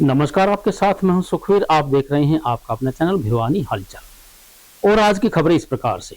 नमस्कार, आपके साथ मैं हूं सुखवीर। आप देख रहे हैं आपका अपना चैनल भिवानी हलचल। और आज की खबरें इस प्रकार से।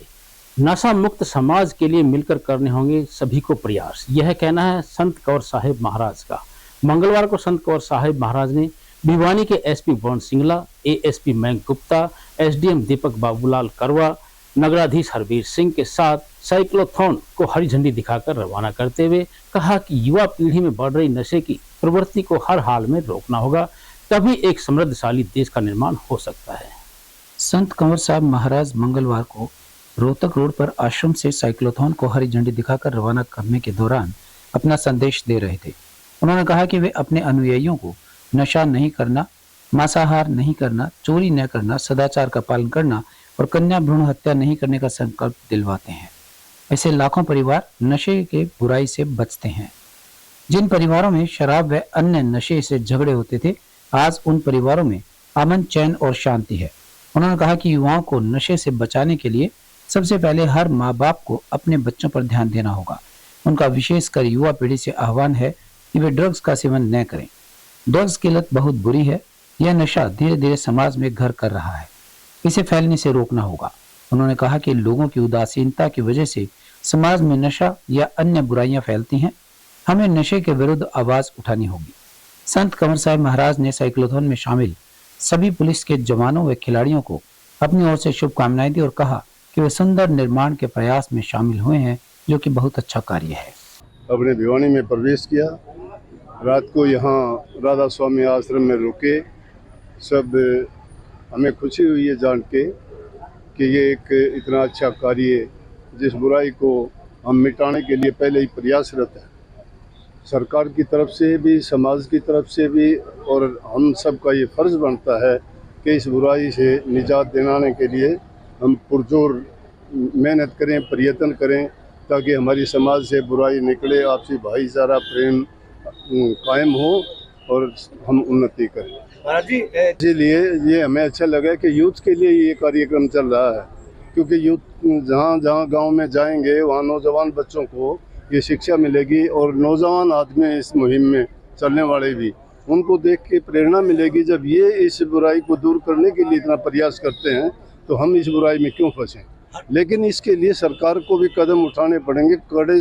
नशा मुक्त समाज के लिए मिलकर करने होंगे सभी को प्रयास, यह कहना है संत कौर साहिब महाराज का। मंगलवार को संत कौर साहिब महाराज ने भिवानी के SP Varun Singla, ASP Mayank Gupta, SDM Deepak Babulal Karwa, नगराधीश हरबीर सिंह के साथ साइक्लोथॉन को हरी झंडी दिखाकर रवाना करते हुए कहा कि युवा पीढ़ी में बढ़ रही नशे की प्रवृत्ति को हर हाल में रोकना होगा, तभी एक समृद्धशाली देश का निर्माण हो सकता है। संत कंवर साहब महाराज मंगलवार को रोहतक रोड पर आश्रम से साइक्लोथॉन को हरी झंडी दिखाकर रवाना करने के दौरान अपना संदेश दे रहे थे। उन्होंने कहा कि वे अपने अनुयायियों को नशा नहीं करना, मांसाहार नहीं करना, चोरी न करना, सदाचार का पालन करना और कन्या भ्रूण हत्या नहीं करने का संकल्प दिलवाते हैं। ऐसे लाखों परिवार नशे के बुराई से बचते हैं। जिन परिवारों में शराब व अन्य नशे से झगड़े होते थे, आज उन परिवारों में अमन, चैन और शांति है। उन्होंने कहा कि युवाओं को नशे से बचाने के लिए सबसे पहले हर माँ बाप को अपने बच्चों पर ध्यान देना होगा। उनका विशेषकर युवा पीढ़ी से आह्वान है कि वे ड्रग्स का सेवन न करें। ड्रग्स की लत बहुत बुरी है। यह नशा धीरे धीरे समाज में घर कर रहा है, इसे फैलने से रोकना होगा। उन्होंने कहा कि लोगों की उदासीनता की वजह से समाज में नशा या अन्य बुराइयां फैलती हैं। हमें नशे के विरुद्ध आवाज उठानी होगी। संत कंवर साहिब महाराज ने साइक्लोथॉन में शामिल सभी पुलिस के जवानों व खिलाड़ियों को अपनी ओर से शुभकामनाएं दी और कहा कि वे सुंदर निर्माण के प्रयास में शामिल हुए हैं, जो कि बहुत अच्छा कार्य है। अपने भिवानी में प्रवेश किया, रात को यहाँ राधा स्वामी आश्रम में रुके। सब हमें खुशी हुई है जान के कि ये एक इतना अच्छा कार्य है जिस बुराई को हम मिटाने के लिए पहले ही प्रयासरत है। सरकार की तरफ से भी, समाज की तरफ से भी, और हम सब का ये फर्ज बनता है कि इस बुराई से निजात दिलाने के लिए हम पुरजोर मेहनत करें, प्रयत्न करें, ताकि हमारी समाज से बुराई निकले, आपसी भाईचारा प्रेम कायम हो और हम उन्नति करें। इसीलिए ये हमें अच्छा लगा कि यूथ के लिए ये कार्यक्रम चल रहा है, क्योंकि यूथ जहाँ जहाँ गांव में जाएंगे वहाँ नौजवान बच्चों को ये शिक्षा मिलेगी और नौजवान आदमी इस मुहिम में चलने वाले भी, उनको देख के प्रेरणा मिलेगी। जब ये इस बुराई को दूर करने के लिए इतना प्रयास करते हैं तो हम इस बुराई में क्यों फंसें। लेकिन इसके लिए सरकार को भी कदम उठाने पड़ेंगे, कड़े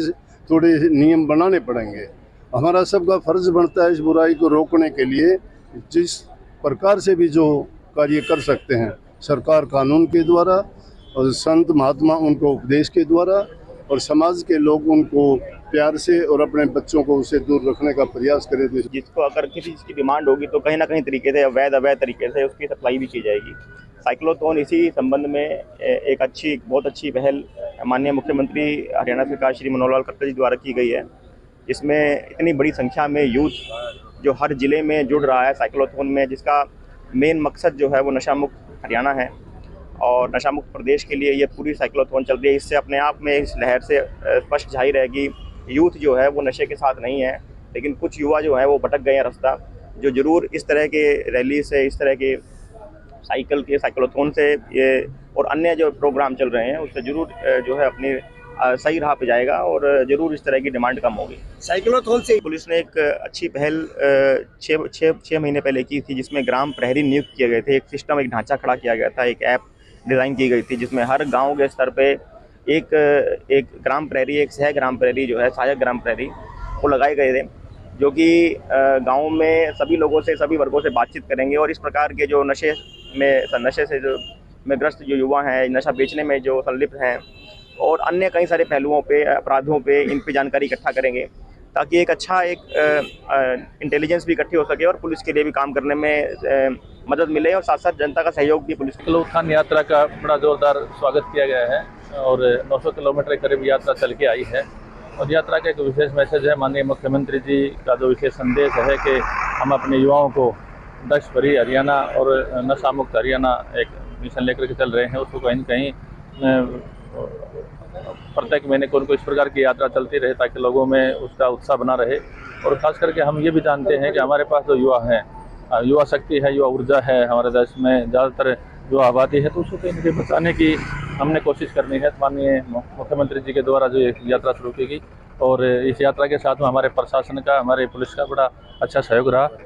थोड़े नियम बनाने पड़ेंगे। हमारा सबका फर्ज बनता है इस बुराई को रोकने के लिए, जिस प्रकार से भी जो कार्य कर सकते हैं, सरकार कानून के द्वारा और संत महात्मा उनको उपदेश के द्वारा और समाज के लोग उनको प्यार से और अपने बच्चों को उससे दूर रखने का प्रयास करें। जिसको अगर किसी चीज़ की डिमांड होगी तो कहीं ना कहीं तरीके से अवैध तरीके से उसकी सप्लाई भी की जाएगी। साइक्लोथॉन इसी संबंध में एक बहुत अच्छी पहल माननीय मुख्यमंत्री हरियाणा सरकार श्री मनोहर लाल खट्टर जी द्वारा की गई है। इसमें इतनी बड़ी संख्या में यूथ जो हर जिले में जुड़ रहा है साइक्लोथॉन में, जिसका मेन मकसद जो है वो नशा मुक्त हरियाणा है और नशा मुक्त प्रदेश के लिए ये पूरी साइक्लोथॉन चल रही है। इससे अपने आप में इस लहर से स्पष्ट जाहिर रहेगी यूथ जो है वो नशे के साथ नहीं है, लेकिन कुछ युवा जो है वो भटक गए हैं रास्ता, जो ज़रूर इस तरह के रैली से, इस तरह के साइक्लोथॉन से ये और अन्य जो प्रोग्राम चल रहे हैं उससे ज़रूर जो है अपनी सही राह पे जाएगा और ज़रूर इस तरह की डिमांड कम होगी। साइक्लोथॉन से पुलिस ने एक अच्छी पहल 6 महीने पहले की थी, जिसमें ग्राम प्रहरी नियुक्त किए गए थे। एक सिस्टम, एक ढांचा खड़ा किया गया था, एक ऐप डिज़ाइन की गई थी, जिसमें हर गांव के स्तर पे एक ग्राम प्रहरी, एक सह ग्राम प्रहरी जो है, सहायक ग्राम प्रहरी वो लगाए गए थे, जो कि गाँव में सभी लोगों से, सभी वर्गों से बातचीत करेंगे और इस प्रकार के जो नशे से जो में ग्रस्त जो युवा हैं, नशा बेचने में जो संलिप्त हैं और अन्य कई सारे पहलुओं पे, अपराधों पे, इन पे जानकारी इकट्ठा करेंगे, ताकि एक अच्छा इंटेलिजेंस भी इकट्ठी हो सके और पुलिस के लिए भी काम करने में मदद मिले और साथ साथ जनता का सहयोग भी पुलिस। साइक्लोथॉन यात्रा का बड़ा जोरदार स्वागत किया गया है और 900 किलोमीटर के करीब यात्रा चल के आई है और यात्रा का एक विशेष मैसेज है। माननीय मुख्यमंत्री जी का जो विशेष संदेश है कि हम अपने युवाओं को ड्रग्स फ्री हरियाणा और नशा मुक्त हरियाणा एक मिशन लेकर के चल रहे हैं, उसको कहीं न कहीं प्रत्येक महीने को उनको इस प्रकार की यात्रा चलती रहे ताकि लोगों में उसका उत्साह बना रहे। और ख़ास करके हम ये भी जानते हैं कि हमारे पास जो युवा हैं, युवा शक्ति है, युवा ऊर्जा है हमारे देश में, ज़्यादातर जो आबादी है, तो उसको कहीं न कहीं बचाने की हमने कोशिश करनी है। माननीय मुख्यमंत्री जी के द्वारा जो एक यात्रा शुरू की गई और इस यात्रा के साथ में हमारे प्रशासन का, हमारे पुलिस का बड़ा अच्छा सहयोग रहा।